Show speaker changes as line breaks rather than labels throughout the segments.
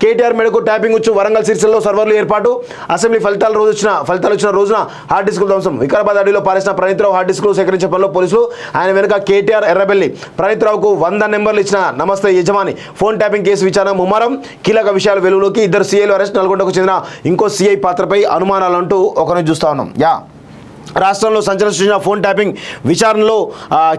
KTR మేడకు tapping వచ్చు వరంగల్ సిరిసిల్లలో సర్వర్లు ఏర్పాటు అసెంబ్లీ ఫలితాలు వచ్చిన రోజున హార్డ్ డిస్కులు ధ్వంసం వికారాబాద్ అడవిలో పారేసిన ప్రణీత్రావు హార్డ్ డిస్కులు సేకరించే పనిలో పోలీసులు ఆయన వెనుక కేటీఆర్ ఎర్రబెల్లి ప్రణీత్రావుకు 100 నెంబర్లు ఇచ్చిన నమస్తే యజమాని ఫోన్ ట్యాపింగ్ కేసు విచారణ ముమ్మరం కీలక విషయాలు వెలుగులోకి 2 సీఐలు అరెస్ట్ నల్గొండకు చెందిన ఇంకో సీఐ పాత్రపై అనుమానాలంటూ ఒకరిని చూస్తా ఉన్నాం రాష్ట్రంలో సంచలనం సృష్టించిన ఫోన్ ట్యాపింగ్ విచారణలో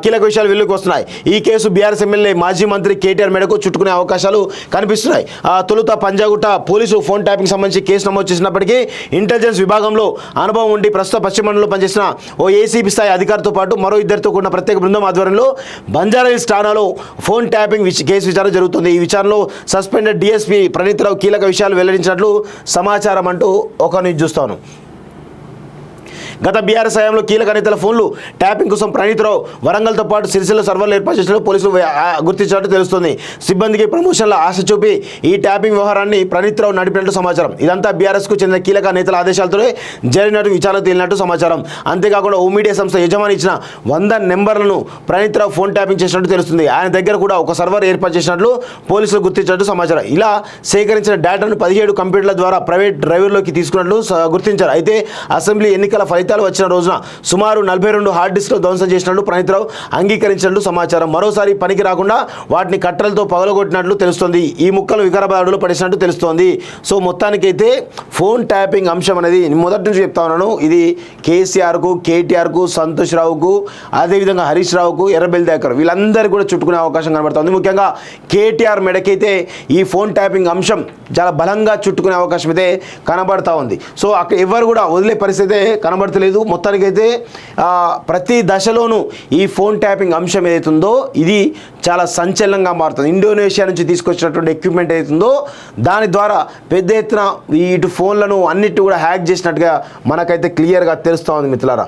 కీలక విషయాలు వెలుగుకి వస్తున్నాయి. ఈ కేసు బీఆర్ఎస్ ఎమ్మెల్యే మాజీ మంత్రి కేటీఆర్ మేడకు చుట్టుకునే అవకాశాలు కనిపిస్తున్నాయి. తొలుత పంజాగుట్ట పోలీసు ఫోన్ ట్యాపింగ్ సంబంధించి కేసు నమోదు చేసినప్పటికీ ఇంటెలిజెన్స్ విభాగంలో అనుభవం ఉండి ప్రస్తుత పశ్చిమ మండలంలో పనిచేసిన ఓ ఏసీబీ స్థాయి అధికారితో పాటు మరో 2తో కూడిన ప్రత్యేక బృందం ఆధ్వర్యంలో బంజారాహిల్స్ ఠాణాలో ఫోన్ ట్యాపింగ్ కేసు విచారణ జరుగుతుంది. ఈ విచారణలో సస్పెండెడ్ డీఎస్పీ ప్రణీత్రావు కీలక విషయాలు వెల్లడించినట్లు సమాచారం అంటూ ఒకరిని చూస్తాను. గత బీఆర్ఎస్ హయాంలో కీలక నేతల ఫోన్లు ట్యాపింగ్ కోసం ప్రణీత్రావు వరంగల్తో పాటు సిరిసిల్ల సర్వర్లు ఏర్పాటు చేసినట్లు పోలీసులు గుర్తించినట్టు తెలుస్తుంది. సిబ్బందికి ప్రమోషన్ల ఆశ చూపి ఈ ట్యాపింగ్ వ్యవహారాన్ని ప్రణీత్రావు నడిపినట్టు సమాచారం. ఇదంతా బీఆర్ఎస్కు చెందిన కీలక నేతల ఆదేశాలతోనే జరిగినట్టు విచారణ తేలినట్టు సమాచారం. అంతేకాకుండా ఓ మీడియా సంస్థ యజమాని ఇచ్చిన 100 నెంబర్లను ప్రణీత్రావు ఫోన్ ట్యాపింగ్ చేసినట్టు తెలుస్తుంది. ఆయన దగ్గర కూడా ఒక సర్వర్ ఏర్పాటు చేసినట్లు పోలీసులు గుర్తించినట్టు సమాచారం. ఇలా సేకరించిన డేటాను 17 కంప్యూటర్ల ద్వారా ప్రైవేట్ డ్రైవర్లోకి తీసుకున్నట్లు గుర్తించారు. అయితే అసెంబ్లీ ఎన్నికల ఫలితాలు వచ్చిన రోజున సుమారు 42 హార్డ్ డిస్క్లు ధ్వంసం చేసినట్లు ప్రణీత్రావు అంగీకరించినట్లు సమాచారం. మరోసారి పనికి రాకుండా వాటిని కట్టెలతో పగలగొట్టినట్లు తెలుస్తోంది. ఈ ముక్కలు వికారాబాద్ అడవిలో పడేసినట్టు తెలుస్తోంది. సో మొత్తానికైతే ఫోన్ ట్యాపింగ్ అంశం అనేది మొదటి నుంచి చెప్తా ఉన్నాను. ఇది కేసీఆర్కు, కేటీఆర్కు, సంతోష్ రావుకు, అదేవిధంగా హరీష్ రావుకు, ఎర్రబెల్లి దయాకర్ వీళ్ళందరికీ కూడా చుట్టుకునే అవకాశం కనబడుతుంది. ముఖ్యంగా కేటీఆర్ మెడకైతే ఈ ఫోన్ ట్యాపింగ్ అంశం చాలా బలంగా చుట్టుకునే అవకాశం అయితే కనబడతా ఉంది. సో అక్కడ ఎవరు కూడా వదిలే పరిస్థితి కనబడతలేదు. మొత్తానికైతే ప్రతి దశలోనూ ఈ ఫోన్ ట్యాపింగ్ అంశం ఏదైతుందో ఇది చాలా సంచలనంగా మారుతుంది. ఇండోనేషియా నుంచి తీసుకొచ్చినటువంటి ఎక్విప్మెంట్ ఏదైతుందో దాని ద్వారా పెద్ద ఎత్తున ఇటు ఫోన్లను అన్నిటి కూడా హ్యాక్ చేసినట్టుగా మనకైతే క్లియర్గా తెలుస్తూ ఉంది మిత్రులారా.